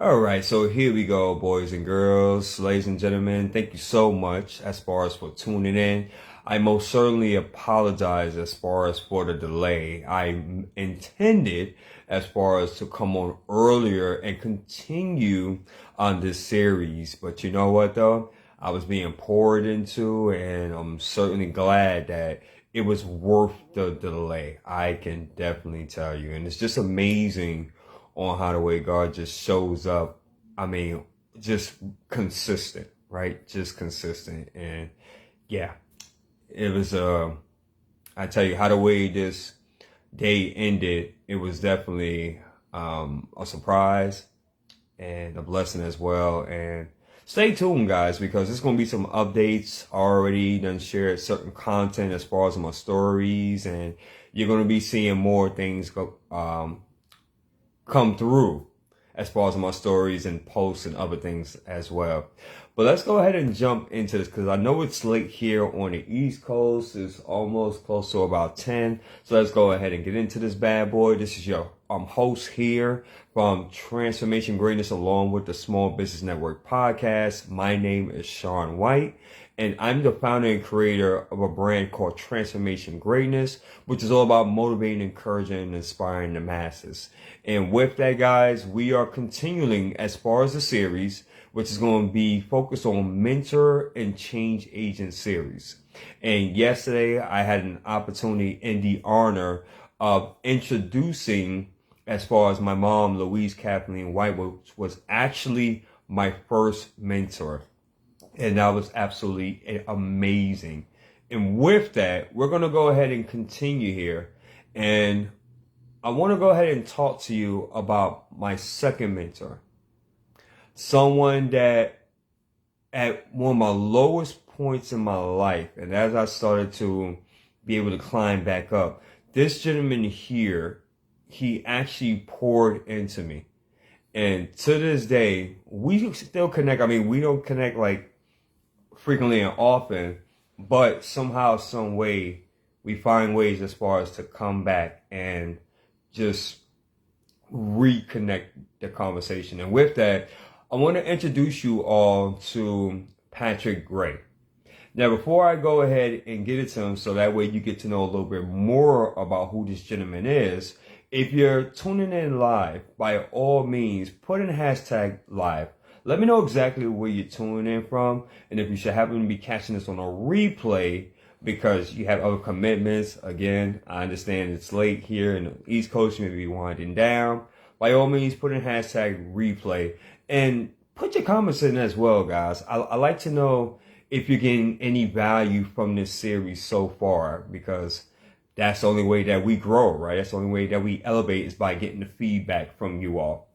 All right, so here we go, boys and girls, ladies and gentlemen. Thank you so much as far as for tuning in. I most certainly apologize as far as for the delay. I intended as far as to come on earlier and continue on this series, but you know what though? I was being poured into, and I'm certainly glad that it was worth the delay. I can definitely tell you, and it's just amazing on how the way God just shows up. I mean, just consistent, right? Just consistent. And yeah, it was, I tell you, how the way this day ended, it was definitely a surprise and a blessing as well. And stay tuned, guys, because there's going to be some updates. Already done shared certain content as far as my stories, and you're going to be seeing more things come through as far as my stories and posts and other things as well. But let's go ahead and jump into this because I know it's late here on the East Coast. It's almost close to about 10. So let's go ahead and get into this bad boy. This is your host here from Transformation Greatness along with the Small Business Network podcast. My name is Sean White, and I'm the founder and creator of a brand called Transformation Greatness, which is all about motivating, encouraging, and inspiring the masses. And with that, guys, we are continuing as far as the series, which is going to be focused on mentor and change agent series. And yesterday I had an opportunity and the honor of introducing as far as my mom, Louise Kathleen White, which was actually my first mentor. And that was absolutely amazing. And with that, we're going to go ahead and continue here. And I want to go ahead and talk to you about my second mentor. Someone that at one of my lowest points in my life, and as I started to be able to climb back up, this gentleman here, he actually poured into me. And to this day, we still connect. I mean, we don't connect like frequently and often, but somehow, some way, we find ways as far as to come back and just reconnect the conversation. And with that, I want to introduce you all to Patrick Gray. Now, before I go ahead and get it to him, so that way you get to know a little bit more about who this gentleman is, if you're tuning in live, by all means, put in hashtag live. Let me know exactly where you're tuning in from, and if you should happen to be catching this on a replay because you have other commitments. Again, I understand it's late here in the East Coast, you may be winding down. By all means, put in hashtag replay and put your comments in as well, guys. I like to know if you're getting any value from this series so far, because that's the only way that we grow, right? That's the only way that we elevate is by getting the feedback from you all.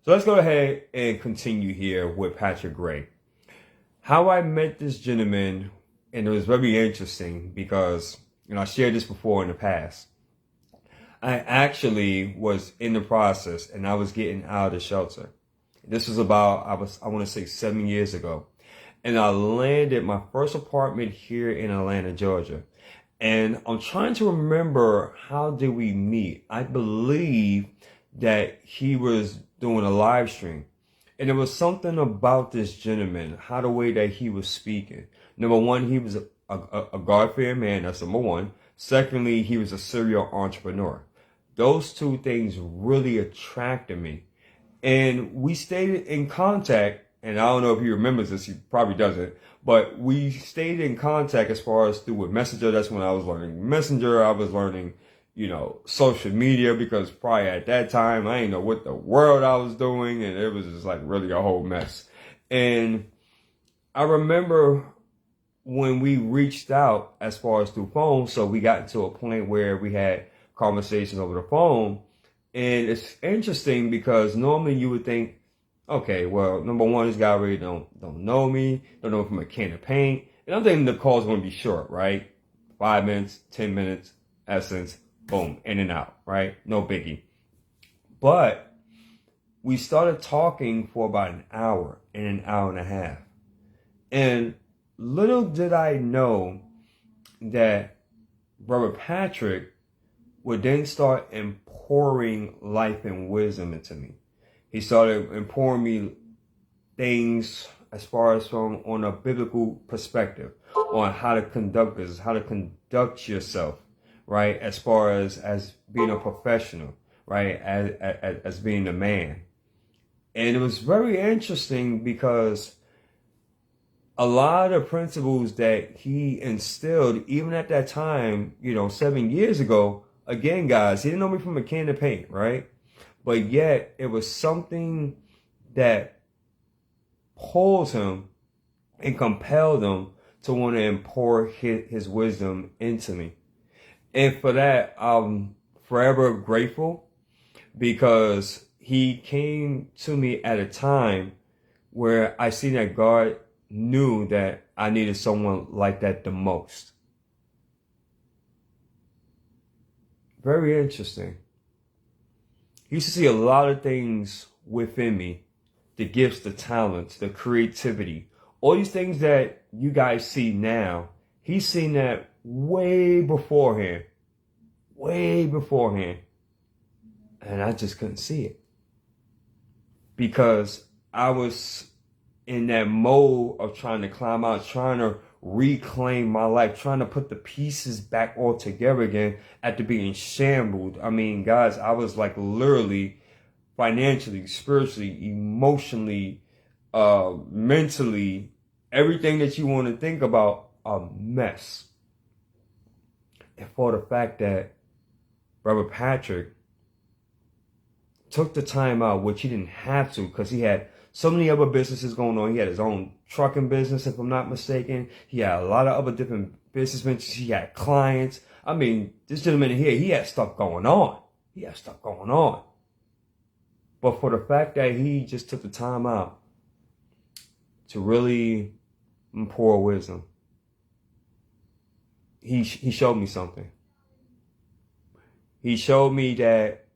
So let's go ahead and continue here with Patrick Gray. How I met this gentleman, and it was very interesting because, I shared this before in the past. I actually was in the process and I was getting out of the shelter. This was about, I want to say 7 years ago. And I landed my first apartment here in Atlanta, Georgia. And I'm trying to remember, how did we meet? I believe that he was doing a live stream. And there was something about this gentleman, how the way that he was speaking. Number one, he was a God-fearing man. That's number one. Secondly, he was a serial entrepreneur. Those two things really attracted me. And we stayed in contact. And I don't know if he remembers this, he probably doesn't, but we stayed in contact as far as through with Messenger. That's when I was learning Messenger. I was learning, social media, because prior at that time, I didn't know what the world I was doing. And it was just like really a whole mess. And I remember when we reached out as far as through phone, so we got to a point where we had conversations over the phone. And it's interesting because normally you would think, okay, well, number one, this guy really don't know me, don't know me from a can of paint. And I'm thinking the call's going to be short, right? 5 minutes, 10 minutes, essence, boom, in and out, right? No biggie. But we started talking for about an hour and a half. And little did I know that Brother Patrick would then start pouring life and wisdom into me. He started pouring me things as far as from on a biblical perspective on how to conduct business, how to conduct yourself, right? As far as being a professional, right? As being a man. And it was very interesting because a lot of principles that he instilled, even at that time, 7 years ago, again, guys, he didn't know me from a can of paint, right? But yet it was something that pulled him and compelled him to want to pour his wisdom into me. And for that, I'm forever grateful, because he came to me at a time where I seen that God knew that I needed someone like that the most. Very interesting. He used to see a lot of things within me, the gifts, the talents, the creativity, all these things that you guys see now. He's seen that way beforehand. And I just couldn't see it, because I was in that mode of trying to climb out, trying to reclaim my life, trying to put the pieces back all together again after being shambled. I mean, guys, I was like literally financially, spiritually, emotionally, mentally, everything that you want to think about, a mess. And for the fact that Brother Patrick took the time out, which he didn't have to, because he had so many other businesses going on. He had his own trucking business, if I'm not mistaken. He had a lot of other different business ventures. He had clients. I mean, this gentleman here, he had stuff going on. But for the fact that he just took the time out to really pour wisdom, he showed me something. He showed me that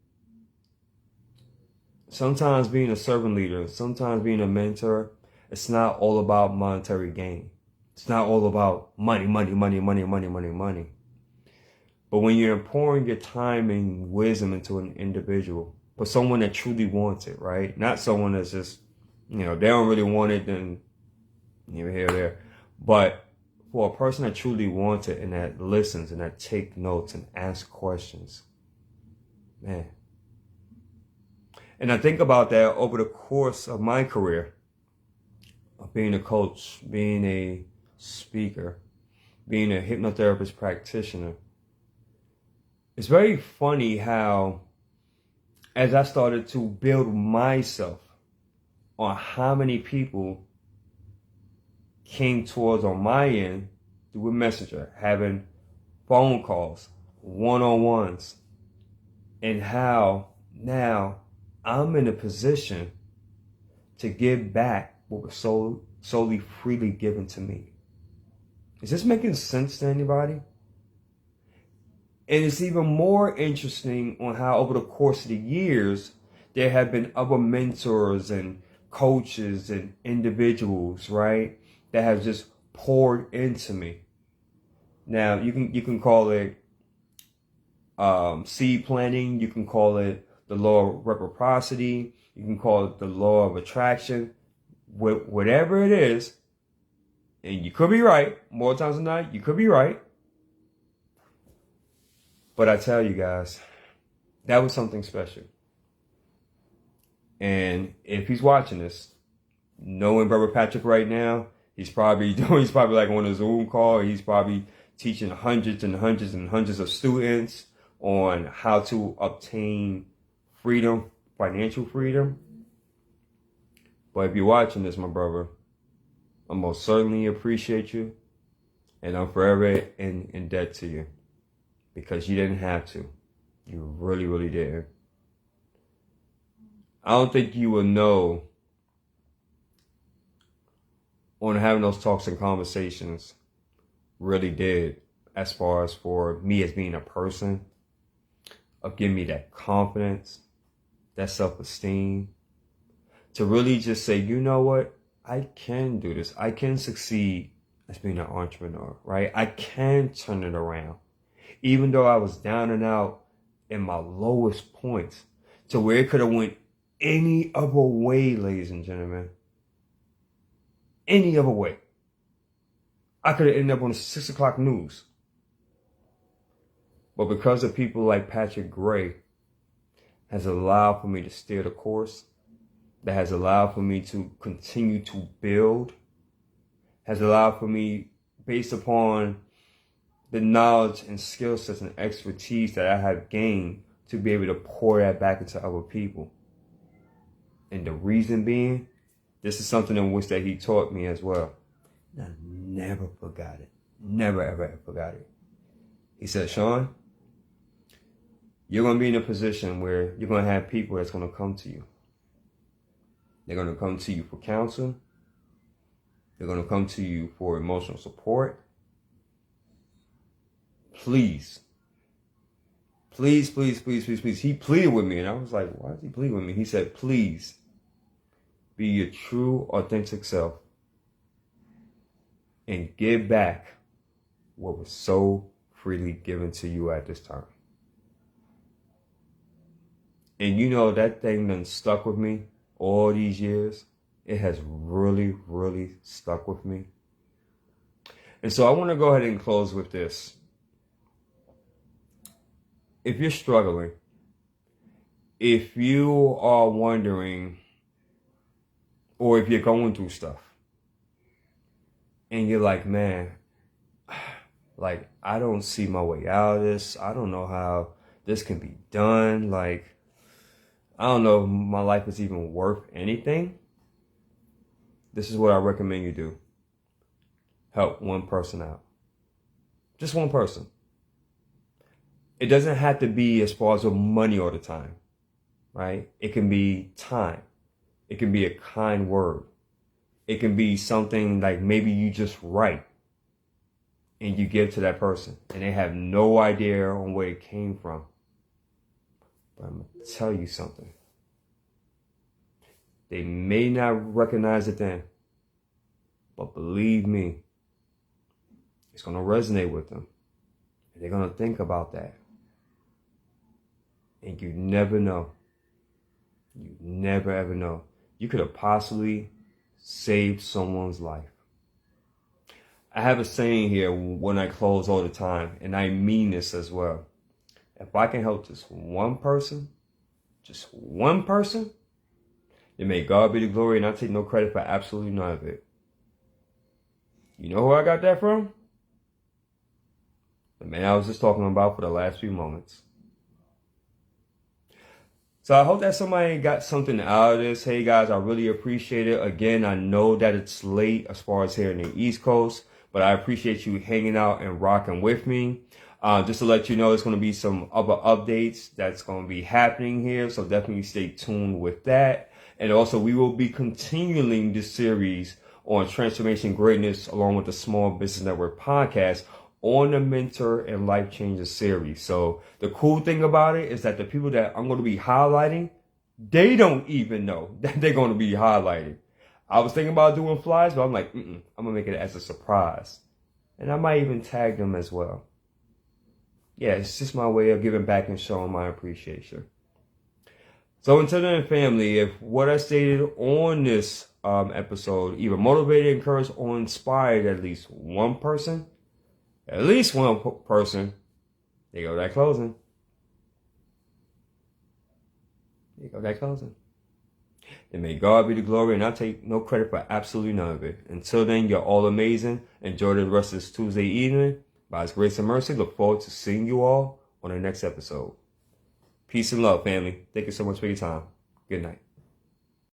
sometimes being a servant leader, sometimes being a mentor, it's not all about monetary gain. It's not all about money. But when you're pouring your time and wisdom into an individual, for someone that truly wants it, right? Not someone that's just, they don't really want it, then you're here or there. But for a person that truly wants it and that listens and that take notes and ask questions, man. And I think about that over the course of my career, of being a coach, being a speaker, being a hypnotherapist practitioner. It's very funny how, as I started to build myself on how many people came towards on my end through a messenger, having phone calls, one-on-ones, and how now I'm in a position to give back what was solely freely given to me. Is this making sense to anybody? And it's even more interesting on how over the course of the years, there have been other mentors and coaches and individuals, right, that have just poured into me. Now, you can call it seed planting. You can call it the law of reciprocity. You can call it the law of attraction. Whatever it is, and you could be right. More times than not, you could be right. But I tell you guys, that was something special. And if he's watching this, knowing Brother Patrick right now, he's probably like on a Zoom call. He's probably teaching hundreds and hundreds and hundreds of students on how to obtain freedom, financial freedom. But if you're watching this, my brother, I most certainly appreciate you. And I'm forever in debt to you. Because you didn't have to. You really, really didn't. I don't think you will know on having those talks and conversations really did, as far as for me as being a person, of giving me that confidence, that self-esteem, to really just say, you know what, I can do this. I can succeed as being an entrepreneur, right? I can turn it around. Even though I was down and out in my lowest points, to where it could have went any other way, ladies and gentlemen. Any other way. I could have ended up on the 6 o'clock news. But because of people like Patrick Gray has allowed for me to steer the course, that has allowed for me to continue to build, has allowed for me, based upon the knowledge and skill sets and expertise that I have gained, to be able to pour that back into other people. And the reason being, this is something in which that he taught me as well. And I never forgot it. Never, ever forgot it. He said, Sean, you're going to be in a position where you're going to have people that's going to come to you. They're going to come to you for counsel. They're going to come to you for emotional support. Please. Please, please, please, please, please. He pleaded with me, and I was like, why is he pleading with me? He said, please be your true, authentic self and give back what was so freely given to you at this time. And you know, that thing done stuck with me all these years. It has really, really stuck with me. And so I want to go ahead and close with this. If you're struggling, if you are wondering, or if you're going through stuff, and you're like, man, like, I don't see my way out of this. I don't know how this can be done. Like, I don't know if my life is even worth anything. This is what I recommend you do. Help one person out. Just one person. It doesn't have to be as far as money all the time, right? It can be time. It can be a kind word. It can be something like maybe you just write and you give to that person and they have no idea on where it came from. But I'm going to tell you something. They may not recognize it then, but believe me, it's going to resonate with them. And they're going to think about that. And you never know. You never ever know. You could have possibly saved someone's life. I have a saying here when I close all the time, and I mean this as well. If I can help just one person, then may God be the glory, and I take no credit for absolutely none of it. You know who I got that from? The man I was just talking about for the last few moments. So I hope that somebody got something out of this. Hey guys, I really appreciate it. Again, I know that it's late as far as here in the East Coast, but I appreciate you hanging out and rocking with me. Just to let you know, there's going to be some other updates that's going to be happening here. So definitely stay tuned with that. And also we will be continuing this series on Transformation Greatness along with the Small Business Network podcast on the Mentor and Life Changer series. So the cool thing about it is that the people that I'm going to be highlighting, they don't even know that they're going to be highlighted. I was thinking about doing flyers, but I'm like, I'm going to make it as a surprise. And I might even tag them as well. Yeah, it's just my way of giving back and showing my appreciation. So until then, family, if what I stated on this episode either motivated, encouraged, or inspired at least one person, there you go, that closing. Then may God be the glory, and I take no credit for absolutely none of it. Until then, you're all amazing. Enjoy the rest of this Tuesday evening. By His grace and mercy, look forward to seeing you all on the next episode. Peace and love, family. Thank you so much for your time. Good night.